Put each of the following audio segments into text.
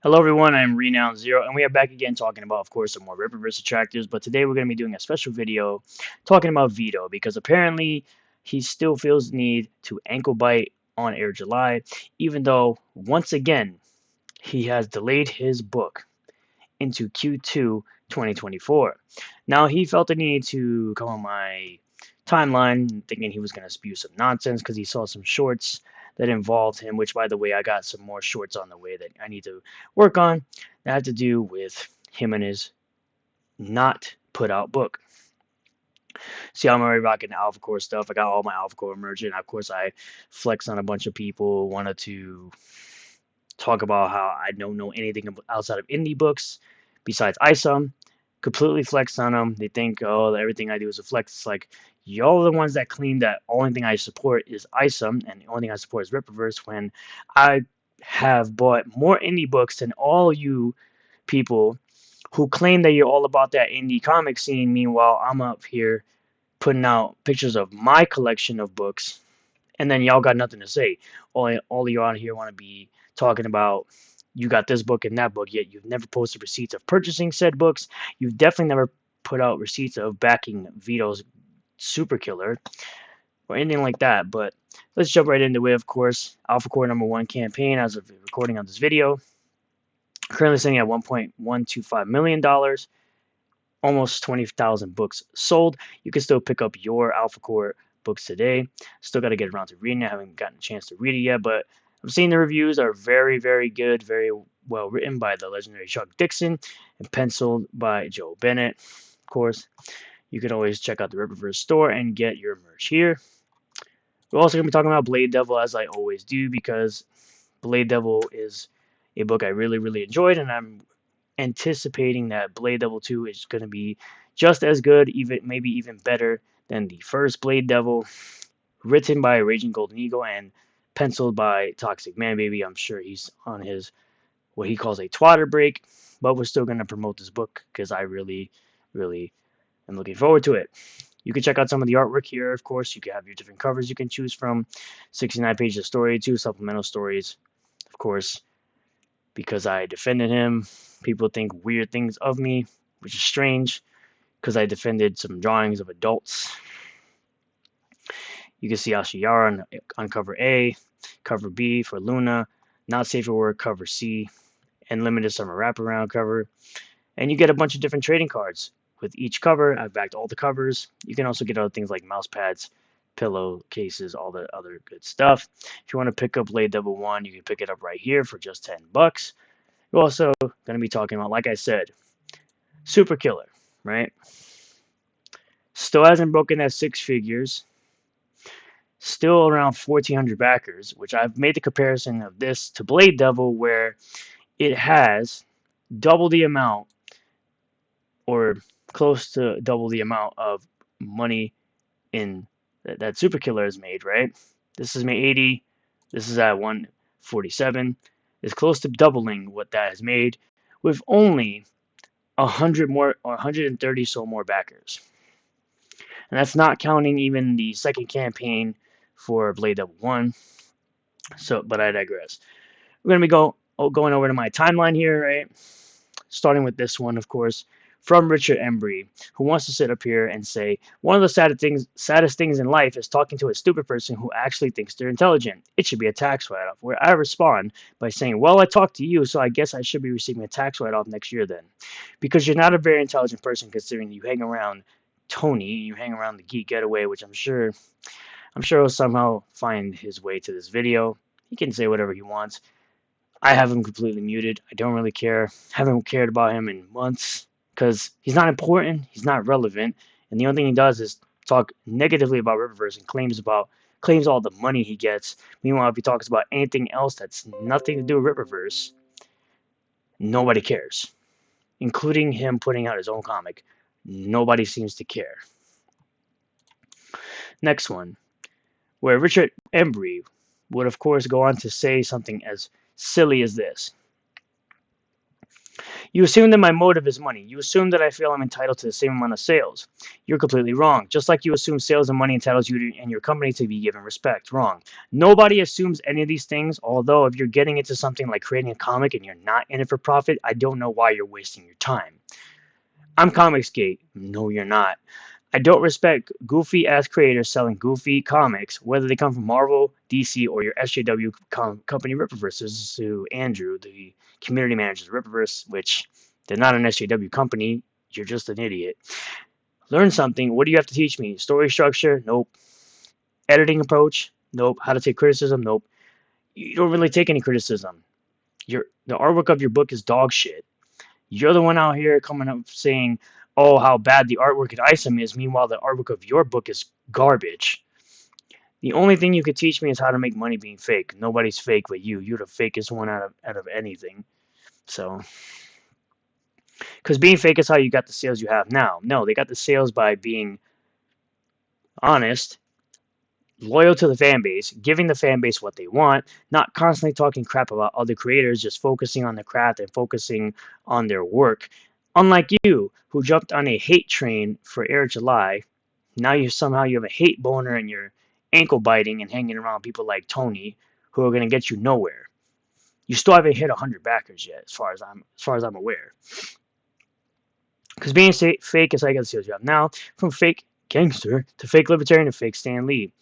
Hello everyone, I'm Renown Zero, and we are back again talking about, of course, some more Riververse attractors. But today we're going to be doing a special video talking about Vito because apparently he still feels the need to ankle bite on Air July, even though once again he has delayed his book into Q2 2024. Now he felt the need to come on my timeline thinking he was going to spew some nonsense because he saw some shorts that involved him, which by the way, I got some more shorts on the way that I need to work on that have to do with him and his not put out book. See, I'm already rocking the Alpha Core stuff. I got all my Alpha Core merch, and of course, I flex on a bunch of people. Wanted to talk about how I don't know anything outside of indie books besides ISOM. Completely flex on them. They think, oh, everything I do is a flex. It's like, y'all are the ones that claim that only thing I support is ISOM and the only thing I support is Rippaverse when I have bought more indie books than all you people who claim that you're all about that indie comic scene. Meanwhile, I'm up here putting out pictures of my collection of books, and then y'all got nothing to say. All you out here want to be talking about you got this book and that book, yet you've never posted receipts of purchasing said books. You've definitely never put out receipts of backing Vito's Super Killer or anything like that. But let's jump right into it. Of course, Alpha Core #1 campaign as of recording on this video. Currently sitting at $1.125 million, almost 20,000 books sold. You can still pick up your Alpha Core books today. Still got to get around to reading it. I haven't gotten a chance to read it yet, but I'm seeing the reviews are very, very good, very well written by the legendary Chuck Dixon and penciled by Joe Bennett. Of course, you can always check out the Riververse store and get your merch here. We're also going to be talking about Blade Devil as I always do because Blade Devil is a book I really, really enjoyed, and I'm anticipating that Blade Devil 2 is going to be just as good, even maybe even better than the first Blade Devil, written by Raging Golden Eagle and penciled by Toxic Man Baby. I'm sure he's on his what he calls a twatter break, but we're still going to promote this book because I really, really am looking forward to it. You can check out some of the artwork here. Of course, you can have your different covers you can choose from. 69 pages of story, 2 supplemental stories. Of course, because I defended him. People think weird things of me, which is strange because I defended some drawings of adults. You can see Ashiyara on cover A, cover B for Luna, Not Safe for Work cover C, and Limited Summer Wraparound cover. And you get a bunch of different trading cards. With each cover, I've backed all the covers. You can also get other things like mouse pads, pillow cases, all the other good stuff. If you want to pick up Blade Devil 1, you can pick it up right here for just $10. We're also going to be talking about, like I said, Super Killer, right? Still hasn't broken that 6 figures. Still around 1,400 backers, which I've made the comparison of this to Blade Devil, where it has double the amount or close to double the amount of money in that Super Killer has made, right? This is made 80. This is at 147. It's close to doubling what that has made with only 100 more or 130 so more backers. And that's not counting even the second campaign for Blade Devil 1. So, but I digress. We're going to be going over to my timeline here, right? Starting with this one, of course, from Richard Embry, who wants to sit up here and say, one of the saddest things in life is talking to a stupid person who actually thinks they're intelligent. It should be a tax write-off, where I respond by saying, well, I talked to you, so I guess I should be receiving a tax write-off next year then. Because you're not a very intelligent person considering you hang around Tony, you hang around the Geek Getaway, which I'm sure he'll somehow find his way to this video. He can say whatever he wants. I have him completely muted. I don't really care. Haven't cared about him in months because he's not important. He's not relevant, and the only thing he does is talk negatively about Riververse and claims all the money he gets. Meanwhile, if he talks about anything else that's nothing to do with Riververse, nobody cares, including him putting out his own comic. Nobody seems to care. Next one, where Richard Embry would, of course, go on to say something as silly as this. You assume that my motive is money. You assume that I feel I'm entitled to the same amount of sales. You're completely wrong. Just like you assume sales and money entitles you and your company to be given respect. Wrong. Nobody assumes any of these things, although if you're getting into something like creating a comic and you're not in it for profit, I don't know why you're wasting your time. I'm Comicsgate. No, you're not. I don't respect goofy ass creators selling goofy comics, whether they come from Marvel, DC, or your SJW company Rippaverse. This is to Andrew, the community manager of Rippaverse, which they're not an SJW company. You're just an idiot. Learn something. What do you have to teach me? Story structure? Nope. Editing approach? Nope. How to take criticism? Nope. You don't really take any criticism. The artwork of your book is dog shit. You're the one out here coming up saying, oh, how bad the artwork at ISOM is. Meanwhile, the artwork of your book is garbage. The only thing you could teach me is how to make money being fake. Nobody's fake but you. You're the fakest one out of anything. So, because being fake is how you got the sales you have now. No, they got the sales by being honest, loyal to the fan base, giving the fan base what they want, not constantly talking crap about other creators, just focusing on the craft and focusing on their work. Unlike you, who jumped on a hate train for Air July, now you have a hate boner and you're ankle biting and hanging around people like Tony, who are going to get you nowhere. You still haven't hit 100 backers yet, as far as I'm aware. Because being fake is how you got the sales you have now, from fake gangster to fake libertarian to fake Stan Lee.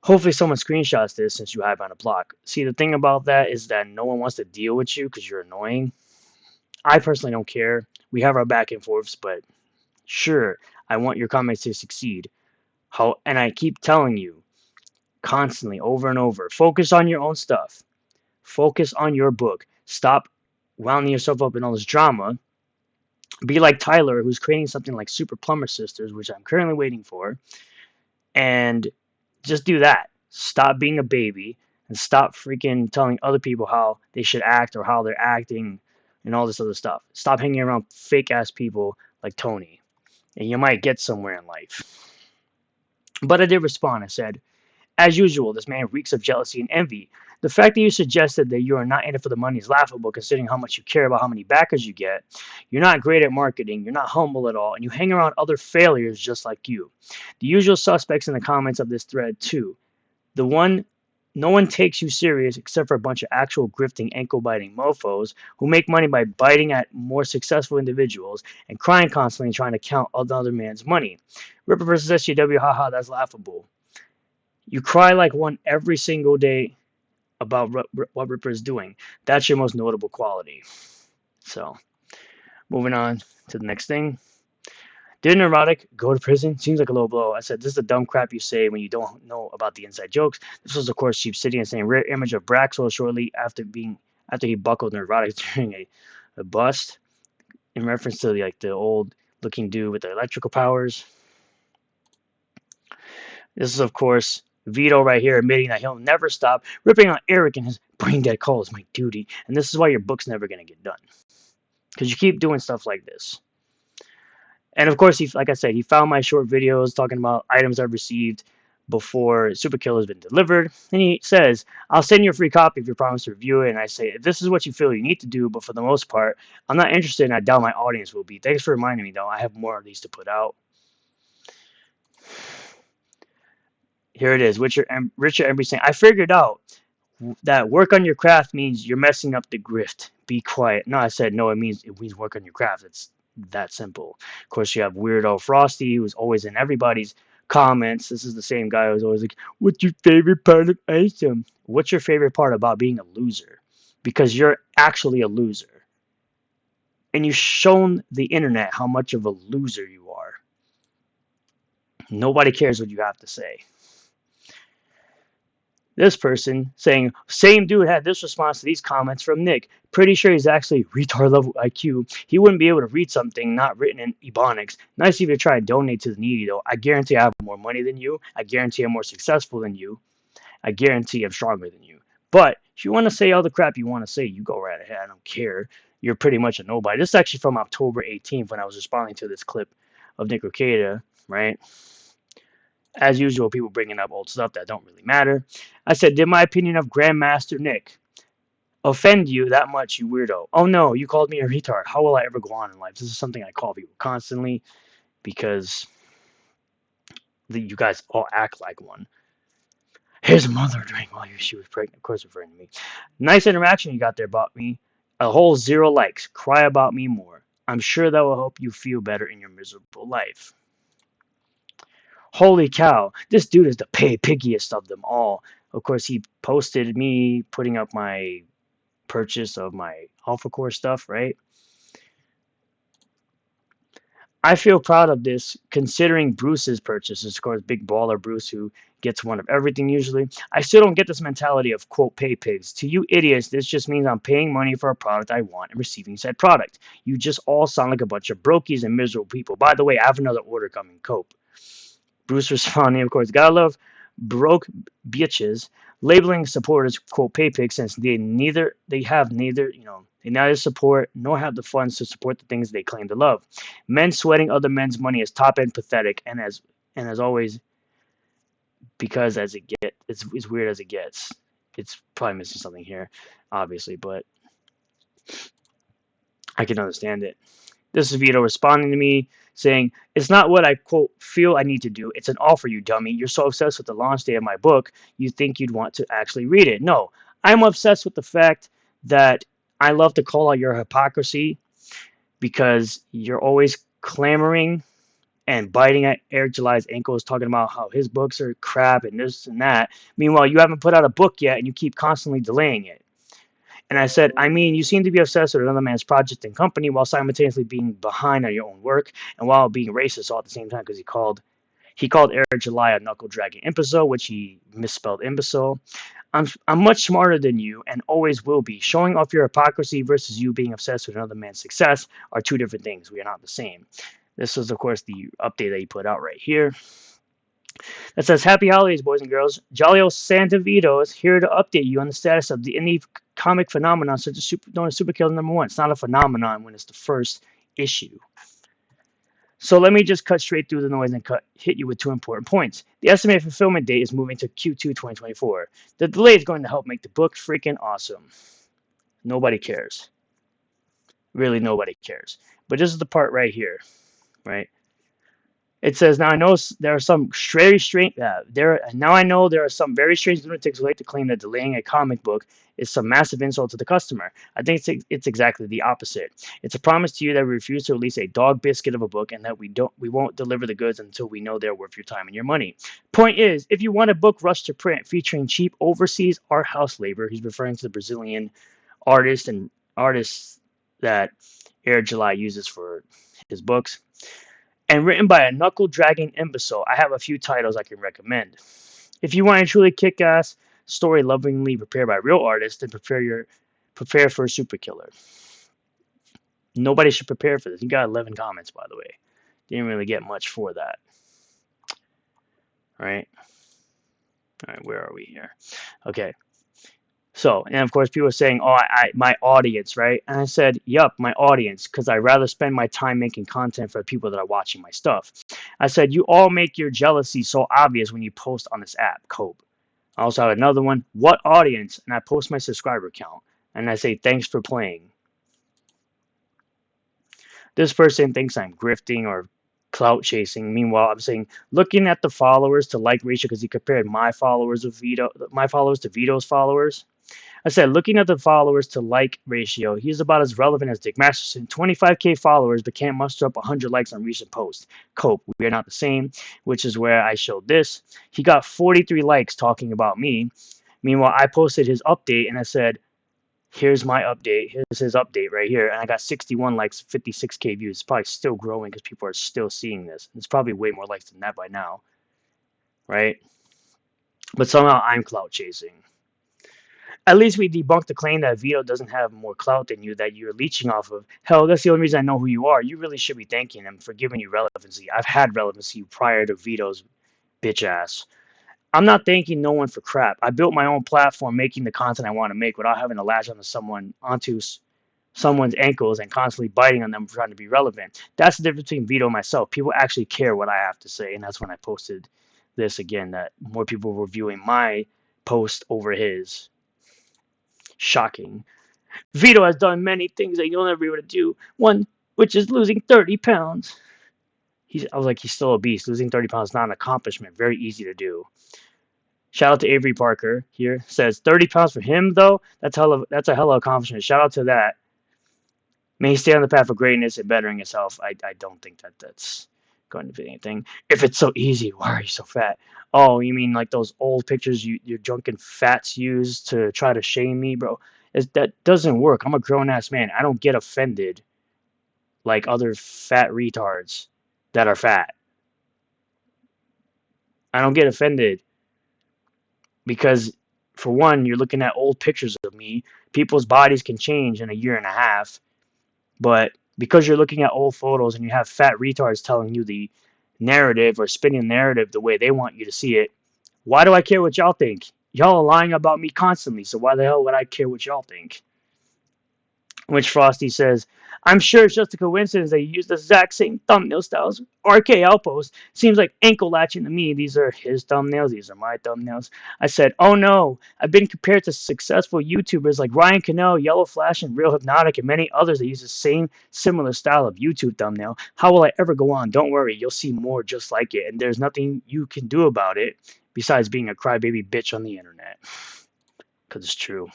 Hopefully someone screenshots this since you have on a block. See, the thing about that is that no one wants to deal with you because you're annoying. I personally don't care. We have our back and forths, but sure, I want your comments to succeed. And I keep telling you constantly, over and over, focus on your own stuff. Focus on your book. Stop wounding yourself up in all this drama. Be like Tyler, who's creating something like Super Plumber Sisters, which I'm currently waiting for. And just do that. Stop being a baby and stop freaking telling other people how they should act or how they're acting and all this other stuff. Stop hanging around fake ass people like Tony, and you might get somewhere in life. But I did respond. I said, as usual, this man reeks of jealousy and envy. The fact that you suggested that you are not in it for the money is laughable, considering how much you care about how many backers you get. You're not great at marketing, you're not humble at all, and you hang around other failures just like you. The usual suspects in the comments of this thread, too. No one takes you serious except for a bunch of actual grifting, ankle-biting mofos who make money by biting at more successful individuals and crying constantly trying to count another man's money. Ripper versus SJW, haha, that's laughable. You cry like one every single day about what Ripper is doing. That's your most notable quality. So, moving on to the next thing. Did neurotic go to prison? Seems like a low blow. I said, this is the dumb crap you say when you don't know about the inside jokes. This was, of course, Cheap City and saying rare image of Braxwell shortly after he buckled neurotic during a bust, in reference to the old looking dude with the electrical powers. This is, of course, Vito right here admitting that he'll never stop ripping on Eric and his brain dead call is my duty. And this is why your book's never going to get done. Because you keep doing stuff like this. And of course, like I said, he found my short videos talking about items I've received before Super Kill has been delivered. And he says, I'll send you a free copy if you promise to review it. And I say, if this is what you feel you need to do, but for the most part, I'm not interested and I doubt my audience will be. Thanks for reminding me, though. I have more of these to put out. Here it is. Richard Embry saying, I figured out that work on your craft means you're messing up the grift. Be quiet. No, I said, no, it means work on your craft. It's that simple. Of course, you have Weirdo Frosty, who's always in everybody's comments. This is the same guy who's always like, what's your favorite part of ISOM? What's your favorite part about being a loser? Because you're actually a loser. And you've shown the internet how much of a loser you are. Nobody cares what you have to say. This person saying, same dude had this response to these comments from Nick. Pretty sure he's actually retard level IQ. He wouldn't be able to read something not written in Ebonics. Nice of you to try to donate to the needy, though. I guarantee I have more money than you. I guarantee I'm more successful than you. I guarantee I'm stronger than you. But if you want to say all the crap you want to say, you go right ahead. I don't care. You're pretty much a nobody. This is actually from October 18th when I was responding to this clip of Nick Ricada, right? As usual, people bringing up old stuff that don't really matter. I said, did my opinion of Grandmaster Nick. offend you that much, you weirdo. Oh no, you called me a retard. How will I ever go on in life? This is something I call people constantly because you guys all act like one. Here's a mother drink while she was pregnant. Of course, referring to me. Nice interaction you got there about me. A whole 0 likes. Cry about me more. I'm sure that will help you feel better in your miserable life. Holy cow, this dude is the piggiest of them all. Of course, he posted me putting up my purchase of my Alpha Core stuff, right? I feel proud of this considering Bruce's purchases. Of course, big baller Bruce, who gets one of everything usually. I still don't get this mentality of quote pay pigs. To you idiots, this just means I'm paying money for a product I want and receiving said product. You just all sound like a bunch of brokies and miserable people. By the way, I have another order coming. Cope. Bruce responding, of course, gotta love broke bitches labeling supporters quote pay pigs since they have neither they neither support nor have the funds to support the things they claim to love. Men sweating other men's money is top end pathetic and as always because as it gets it's weird as it gets. It's probably missing something here, obviously, but I can understand it. This is Vito responding to me saying, it's not what I, quote, feel I need to do. It's an offer, you dummy. You're so obsessed with the launch day of my book, you think you'd want to actually read it. No, I'm obsessed with the fact that I love to call out your hypocrisy because you're always clamoring and biting at Eric July's ankles, talking about how his books are crap and this and that. Meanwhile, you haven't put out a book yet and you keep constantly delaying it. And I said, I mean, you seem to be obsessed with another man's project and company while simultaneously being behind on your own work and while being racist all at the same time because he called Eric July a knuckle dragging imbecile, which he misspelled imbecile. I'm much smarter than you and always will be. Showing off your hypocrisy versus you being obsessed with another man's success are two different things. We are not the same. This was, of course, the update that he put out right here. That says, Happy Holidays, boys and girls. Jolly old Santa Vito is here to update you on the status of the indie comic phenomenon such as known as Superkiller #1. It's not a phenomenon when it's the first issue. So let me just cut straight through the noise and hit you with 2 important points. The estimated fulfillment date is moving to Q2 2024. The delay is going to help make the book freaking awesome. Nobody cares. Really, nobody cares. But this is the part right here, right? It says, now I know there are some very strange. Now I know there are some very strange lunatics who like to claim that delaying a comic book is some massive insult to the customer. I think it's exactly the opposite. It's a promise to you that we refuse to release a dog biscuit of a book and that we won't deliver the goods until we know they're worth your time and your money. Point is, if you want a book rushed to print featuring cheap overseas art house labor, he's referring to the Brazilian artists that Eric July uses for his books, and written by a knuckle-dragging imbecile, I have a few titles I can recommend. If you want a truly kick-ass story lovingly prepared by real artists, then prepare for a super killer. Nobody should prepare for this. You got 11 comments, by the way. Didn't really get much for that. Right? All right, where are we here? Okay. So, and of course, people are saying, "Oh, my audience, right?" And I said, "Yup, my audience," because I rather spend my time making content for the people that are watching my stuff. I said, "You all make your jealousy so obvious when you post on this app, Cope." I also have another one, "What audience?" And I post my subscriber count, and I say, "Thanks for playing." This person thinks I'm grifting or clout chasing. Meanwhile, I'm saying, looking at the followers to like ratio because he compared my followers to Vito's followers. I said, looking at the followers to like ratio, he's about as relevant as Dick Masterson. 25K followers, but can't muster up 100 likes on recent posts. Cope, we are not the same, which is where I showed this. He got 43 likes talking about me. Meanwhile, I posted his update and I said, here's my update. Here's his update right here. And I got 61 likes, 56K views. It's probably still growing because people are still seeing this. It's probably way more likes than that by now, right? But somehow I'm clout chasing. At least we debunked the claim that Vito doesn't have more clout than you that you're leeching off of. Hell, that's the only reason I know who you are. You really should be thanking him for giving you relevancy. I've had relevancy prior to Vito's bitch ass. I'm not thanking no one for crap. I built my own platform making the content I want to make without having to latch onto someone's ankles and constantly biting on them for trying to be relevant. That's the difference between Vito and myself. People actually care what I have to say, and that's when I posted this again, that more people were viewing my post over his. Shocking. Vito has done many things that you'll never be able to do. One, which is losing 30 pounds. I was like, he's still obese. Losing 30 pounds is not an accomplishment. Very easy to do. Shout out to Avery Parker here. Says 30 pounds for him though. That's a hell of accomplishment. Shout out to that. May he stay on the path of greatness and bettering himself. I don't think that's going to be anything. If it's so easy, why are you so fat? Oh, you mean like those old pictures your drunken fats use to try to shame me, bro? That doesn't work. I'm a grown ass man. I don't get offended like other fat retards that are fat. I don't get offended because, for one, you're looking at old pictures of me. People's bodies can change in a year and a half, but because you're looking at old photos and you have fat retards telling you the narrative or spinning the narrative the way they want you to see it, why do I care what y'all think? Y'all are lying about me constantly, so why the hell would I care what y'all think? Which Frosty says, I'm sure it's just a coincidence they use the exact same thumbnail styles. RK Outpost seems like ankle latching to me. These are his thumbnails, these are my thumbnails. I said, oh no, I've been compared to successful YouTubers like Ryan Cano, Yellow Flash, and Real Hypnotic, and many others that use the same similar style of YouTube thumbnail. How will I ever go on? Don't worry, you'll see more just like it, and there's nothing you can do about it besides being a crybaby bitch on the internet. Because it's true.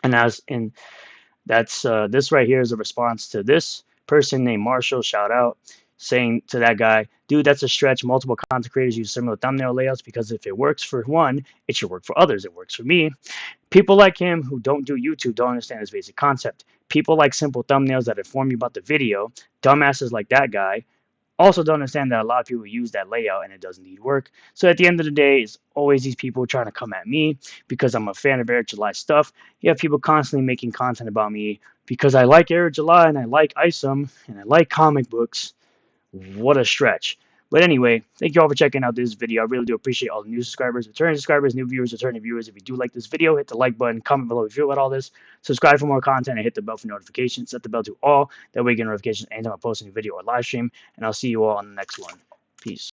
And that's this right here is a response to this person named Marshall. Shout out, saying to that guy, dude, that's a stretch. Multiple content creators use similar thumbnail layouts because if it works for one, it should work for others. It works for me. People like him who don't do YouTube don't understand this basic concept. People like simple thumbnails that inform you about the video. Dumbasses like that guy also don't understand that a lot of people use that layout and it doesn't need work. So at the end of the day, it's always these people trying to come at me because I'm a fan of Eric July stuff. You have people constantly making content about me because I like Eric July and I like Isom and I like comic books. What a stretch. But anyway, thank you all for checking out this video. I really do appreciate all the new subscribers, returning subscribers, new viewers, returning viewers. If you do like this video, hit the like button, comment below if you feel about all this, subscribe for more content, and hit the bell for notifications. Set the bell to all. That way you get notifications anytime I post a new video or live stream. And I'll see you all on the next one. Peace.